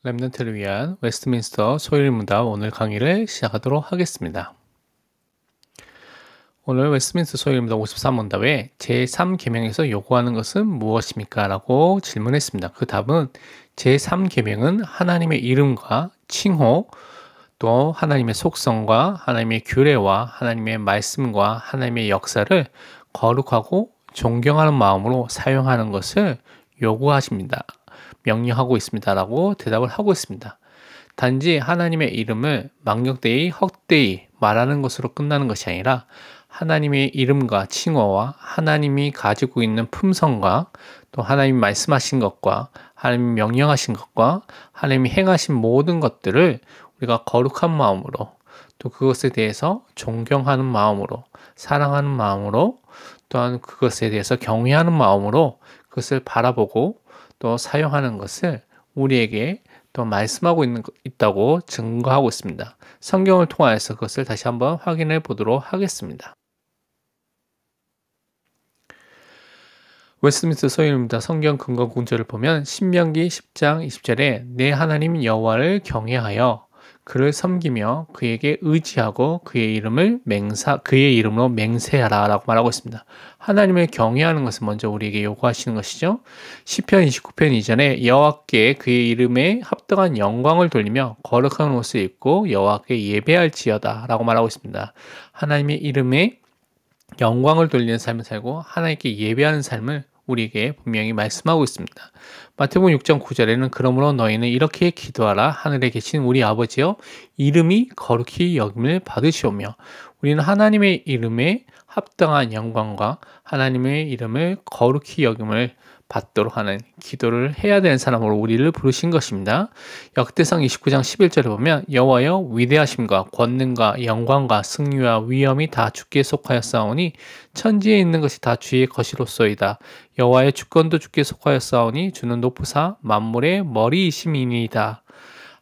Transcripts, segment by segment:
랩넌트를 위한 웨스트민스터 소일문답 오늘 강의를 시작하도록 하겠습니다. 오늘 웨스트민스터 소일문답 53문답에 제3계명에서 요구하는 것은 무엇입니까? 라고 질문했습니다. 그 답은 제3계명은 하나님의 이름과 칭호, 또 하나님의 속성과 하나님의 규례와 하나님의 말씀과 하나님의 역사를 거룩하고 존경하는 마음으로 사용하는 것을 요구하십니다. 명령하고 있습니다라고 대답을 하고 있습니다. 단지 하나님의 이름을 망령되이 헛되이 말하는 것으로 끝나는 것이 아니라 하나님의 이름과 칭호와 하나님이 가지고 있는 품성과 또 하나님이 말씀하신 것과 하나님이 명령하신 것과 하나님이 행하신 모든 것들을 우리가 거룩한 마음으로 또 그것에 대해서 존경하는 마음으로 사랑하는 마음으로 또한 그것에 대해서 경외하는 마음으로 그것을 바라보고 또 사용하는 것을 우리에게 또 말씀하고 있다고 증거하고 있습니다. 성경을 통하여서 그것을 다시 한번 확인해 보도록 하겠습니다. 웨스트민스터 소일입니다. 성경 근거 구절을 보면 신명기 10장 20절에 내 하나님 여호와를 경외하여 그를 섬기며 그에게 의지하고 그의 이름으로 맹세하라 라고 말하고 있습니다. 하나님을 경외하는 것은 먼저 우리에게 요구하시는 것이죠. 시편 29편 이전에 여호와께 그의 이름에 합당한 영광을 돌리며 거룩한 옷을 입고 여호와께 예배할지어다 라고 말하고 있습니다. 하나님의 이름에 영광을 돌리는 삶을 살고 하나님께 예배하는 삶을 우리에게 분명히 말씀하고 있습니다. 마태복음 6장 9절에는 그러므로 너희는 이렇게 기도하라. 하늘에 계신 우리 아버지여 이름이 거룩히 여김을 받으시오며. 우리는 하나님의 이름에 합당한 영광과 하나님의 이름을 거룩히 여김을 받도록 하는 기도를 해야 되는 사람으로 우리를 부르신 것입니다. 역대상 29장 11절에 보면 여호와여 위대하심과 권능과 영광과 승리와 위엄이 다 주께 속하였사오니 천지에 있는 것이 다 주의 것이로소이다. 여호와의 주권도 주께 속하였사오니 주는 높으사 만물의 머리이심이니이다.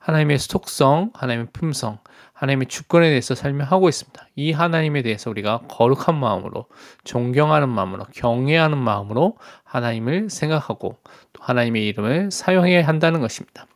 하나님의 속성, 하나님의 품성, 하나님의 주권에 대해서 설명하고 있습니다. 이 하나님에 대해서 우리가 거룩한 마음으로, 존경하는 마음으로, 경외하는 마음으로 하나님을 생각하고 또 하나님의 이름을 사용해야 한다는 것입니다.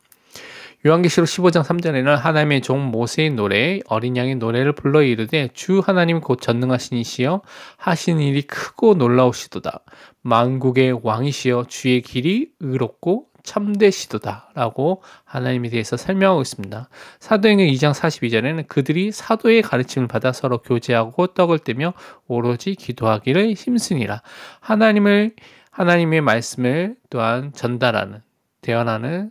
요한계시록 15장 3절에는 하나님의 종 모세의 노래, 어린 양의 노래를 불러 이르되 주 하나님 곧 전능하신 이시여 하신 일이 크고 놀라우시도다. 만국의 왕이시여 주의 길이 의롭고 참되시도다 라고 하나님에 대해서 설명하고 있습니다. 사도행전 2장 42절에는 그들이 사도의 가르침을 받아 서로 교제하고 떡을 떼며 오로지 기도하기를 힘쓰니라. 하나님의 말씀을 또한 전달하는 대언하는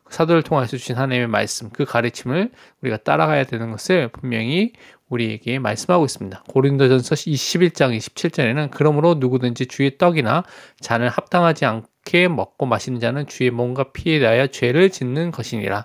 사도를 통해서 주신 하나님의 말씀, 그 가르침을 우리가 따라가야 되는 것을 분명히 우리에게 말씀하고 있습니다. 고린도전서 21장 27절에는 그러므로 누구든지 주의 떡이나 잔을 합당하지 않게 먹고 마시는 자는 주의 몸과 피에 대하여 죄를 짓는 것이니라.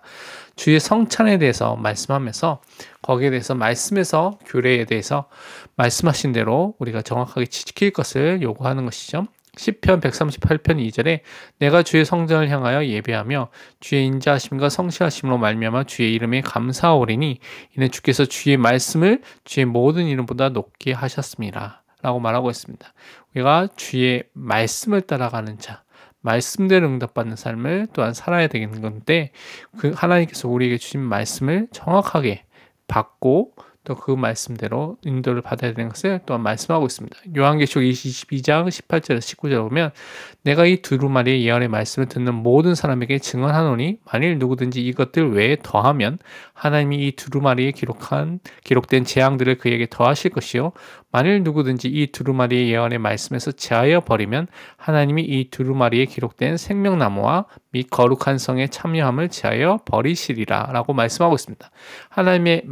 주의 성찬에 대해서 말씀하면서 거기에 대해서 말씀에서 규례에 대해서 말씀하신 대로 우리가 정확하게 지킬 것을 요구하는 것이죠. 시편 138편 2절에 내가 주의 성전을 향하여 예배하며 주의 인자하심과 성실하심으로 말미암아 주의 이름에 감사하오리니 이는 주께서 주의 말씀을 주의 모든 이름보다 높게 하셨습니다 라고 말하고 있습니다. 우리가 주의 말씀을 따라가는 자, 말씀대로 응답받는 삶을 또한 살아야 되는 건데 그 하나님께서 우리에게 주신 말씀을 정확하게 받고 또 그 말씀대로 인도를 받아야 되는 것을 또한 말씀하고 있습니다. 요한계시록 22장 18절에서 19절에 보면 내가 이 두루마리의 예언의 말씀을 듣는 모든 사람에게 증언하노니 만일 누구든지 이것들 외에 더하면 하나님이 이 두루마리에 기록된 재앙들을 그에게 더하실 것이요 만일 누구든지 이 두루마리의 예언의 말씀에서 제하여 버리면 하나님이 이 두루마리에 기록된 생명나무와 및 거룩한 성에 참여함을 제하여 버리시리라 라고 말씀하고 있습니다. 하나님의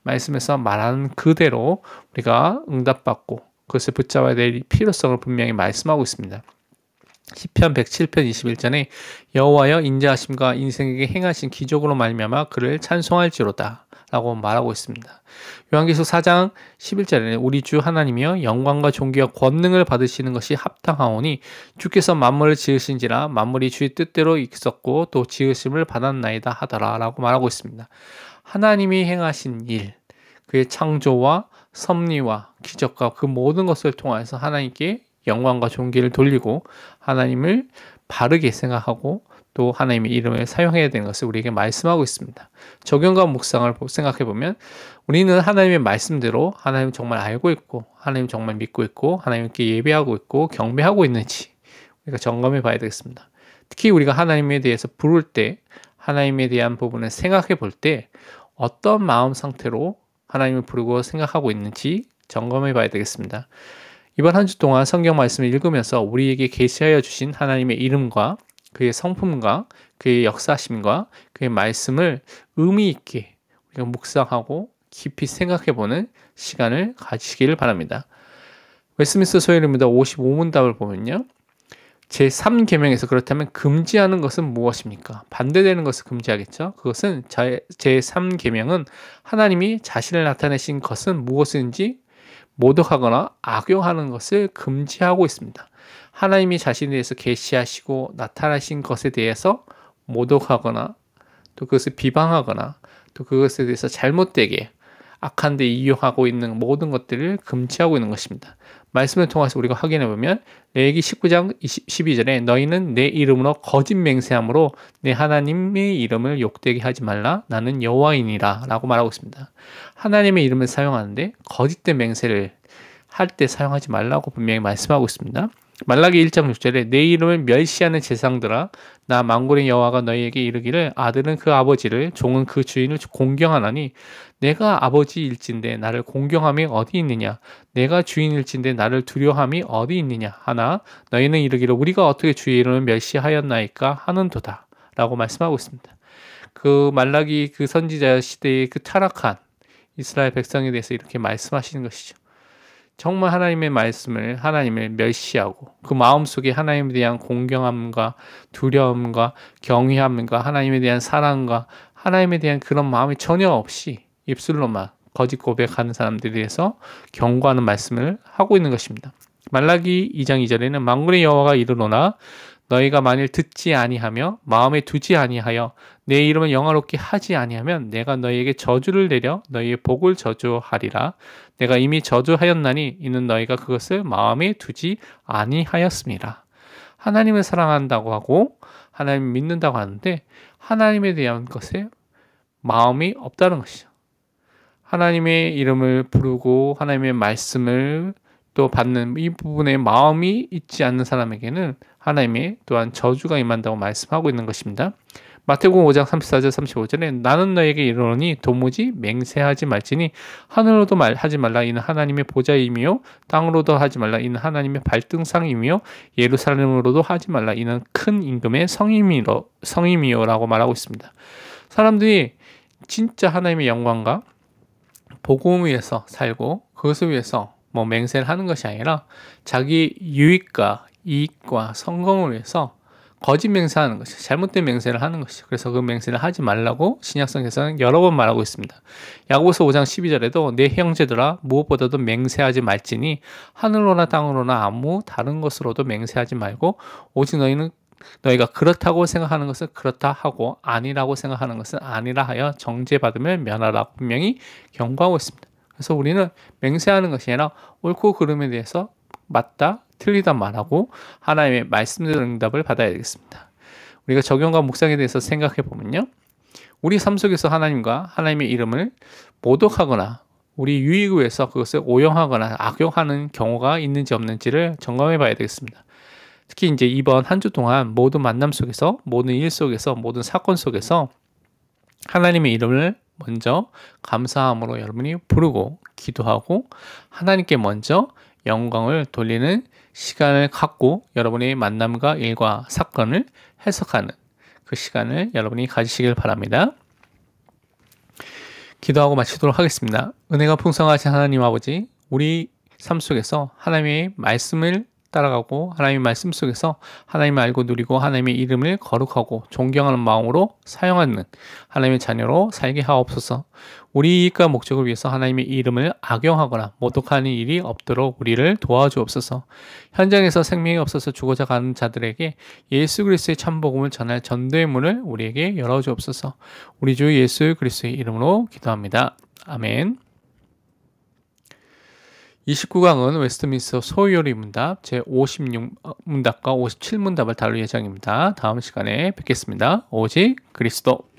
말씀에서 말하는 그대로 우리가 응답받고 그것을 붙잡아야 될 필요성을 분명히 말씀하고 있습니다. 시편 107편 21절에 여호와여 인자하심과 인생에게 행하신 기적으로 말미암아 그를 찬송할지로다 라고 말하고 있습니다. 요한계시록 4장 11절에는 우리 주 하나님이여 영광과 존귀와 권능을 받으시는 것이 합당하오니 주께서 만물을 지으신지라 만물이 주의 뜻대로 있었고 또 지으심을 받았나이다 하더라 라고 말하고 있습니다. 하나님이 행하신 일, 그의 창조와 섭리와 기적과 그 모든 것을 통해서 하나님께 영광과 존귀를 돌리고 하나님을 바르게 생각하고 또 하나님의 이름을 사용해야 되는 것을 우리에게 말씀하고 있습니다. 적용과 묵상을 생각해 보면 우리는 하나님의 말씀대로 하나님 정말 알고 있고 하나님 정말 믿고 있고 하나님께 예배하고 있고 경배하고 있는지 우리가 점검해 봐야 되겠습니다. 특히 우리가 하나님에 대해서 부를 때 하나님에 대한 부분을 생각해 볼 때 어떤 마음 상태로 하나님을 부르고 생각하고 있는지 점검해 봐야 되겠습니다. 이번 한 주 동안 성경 말씀을 읽으면서 우리에게 계시하여 주신 하나님의 이름과 그의 성품과 그의 역사심과 그의 말씀을 의미 있게 우리가 묵상하고 깊이 생각해보는 시간을 가지시기를 바랍니다. 웨스민스터 소회의문답 55문답을 보면요. 제3계명에서 그렇다면 금지하는 것은 무엇입니까? 반대되는 것을 금지하겠죠. 그것은 제3계명은 하나님이 자신을 나타내신 것은 무엇인지 모독하거나 악용하는 것을 금지하고 있습니다. 하나님이 자신에 대해서 계시하시고 나타나신 것에 대해서 모독하거나 또 그것을 비방하거나 또 그것에 대해서 잘못되게 악한 데 이용하고 있는 모든 것들을 금지하고 있는 것입니다. 말씀을 통해서 우리가 확인해 보면 레위기 19장 12절에 너희는 내 이름으로 거짓 맹세함으로 내 하나님의 이름을 욕되게 하지 말라 나는 여호와이니라 라고 말하고 있습니다. 하나님의 이름을 사용하는데 거짓된 맹세를 할 때 사용하지 말라고 분명히 말씀하고 있습니다. 말라기 1장 6절에 내 이름을 멸시하는 제상들아 나 만군의 여호와가 너희에게 이르기를 아들은 그 아버지를 종은 그 주인을 공경하나니 내가 아버지일진데 나를 공경함이 어디 있느냐 내가 주인일진데 나를 두려함이 어디 있느냐 하나 너희는 이르기를 우리가 어떻게 주의 이름을 멸시하였나이까 하는도다 라고 말씀하고 있습니다. 그 말라기 그 선지자 시대의 그 타락한 이스라엘 백성에 대해서 이렇게 말씀하시는 것이죠. 정말 하나님의 말씀을 하나님을 멸시하고 그 마음속에 하나님에 대한 공경함과 두려움과 경외함과 하나님에 대한 사랑과 하나님에 대한 그런 마음이 전혀 없이 입술로만 거짓 고백하는 사람들에 대해서 경고하는 말씀을 하고 있는 것입니다. 말라기 2장 2절에는 만군의 여호와가 이르노나 너희가 만일 듣지 아니하며 마음에 두지 아니하여 내 이름을 영화롭게 하지 아니하면 내가 너희에게 저주를 내려 너희의 복을 저주하리라. 내가 이미 저주하였나니 이는 너희가 그것을 마음에 두지 아니하였습니다. 하나님을 사랑한다고 하고 하나님을 믿는다고 하는데 하나님에 대한 것에 마음이 없다는 것이죠. 하나님의 이름을 부르고 하나님의 말씀을 또 받는 이 부분에 마음이 있지 않는 사람에게는 하나님의 또한 저주가 임한다고 말씀하고 있는 것입니다. 마태복음 5장 34절 35절에 나는 너에게 이르노니 도무지 맹세하지 말지니 하늘로도 하지 말라 이는 하나님의 보좌이며 땅으로도 하지 말라 이는 하나님의 발등상이며 예루살렘으로도 하지 말라 이는 큰 임금의 성임이요 라고 말하고 있습니다. 사람들이 진짜 하나님의 영광과 복음을 위해서 살고 그것을 위해서 맹세를 하는 것이 아니라 자기 유익과 이익과 성공을 위해서 거짓 맹세하는 것이죠. 잘못된 맹세를 하는 것이죠. 그래서 그 맹세를 하지 말라고 신약성에서는 여러 번 말하고 있습니다. 야고보서 5장 12절에도 내 형제들아 무엇보다도 맹세하지 말지니 하늘로나 땅으로나 아무 다른 것으로도 맹세하지 말고 오직 너희가 그렇다고 생각하는 것은 그렇다 하고 아니라고 생각하는 것은 아니라 하여 정죄받으면 면하라고 분명히 경고하고 있습니다. 그래서 우리는 맹세하는 것이 아니라 옳고 그름에 대해서 맞다, 틀리다 말하고 하나님의 말씀대로 응답을 받아야 되겠습니다. 우리가 적용과 묵상에 대해서 생각해 보면요. 우리 삶 속에서 하나님과 하나님의 이름을 모독하거나 우리 유익을 위해서 그것을 오용하거나 악용하는 경우가 있는지 없는지를 점검해 봐야 되겠습니다. 특히 이제 이번 한 주 동안 모든 만남 속에서, 모든 일 속에서, 모든 사건 속에서 하나님의 이름을 먼저 감사함으로 여러분이 부르고 기도하고 하나님께 먼저 영광을 돌리는 시간을 갖고 여러분의 만남과 일과 사건을 해석하는 그 시간을 여러분이 가지시길 바랍니다. 기도하고 마치도록 하겠습니다. 은혜가 풍성하신 하나님 아버지, 우리 삶 속에서 하나님의 말씀을 따라가고 하나님의 말씀 속에서 하나님을 알고 누리고 하나님의 이름을 거룩하고 존경하는 마음으로 사용하는 하나님의 자녀로 살게 하옵소서. 우리 이익과 목적을 위해서 하나님의 이름을 악용하거나 모독하는 일이 없도록 우리를 도와주옵소서. 현장에서 생명이 없어서 죽어져 가는 자들에게 예수 그리스도의 참복음을 전할 전도의 문을 우리에게 열어주옵소서. 우리 주 예수 그리스도의 이름으로 기도합니다. 아멘. 29강은 웨스트민스터 소요리 문답 제56문답과 57문답을 다룰 예정입니다. 다음 시간에 뵙겠습니다. 오직 그리스도.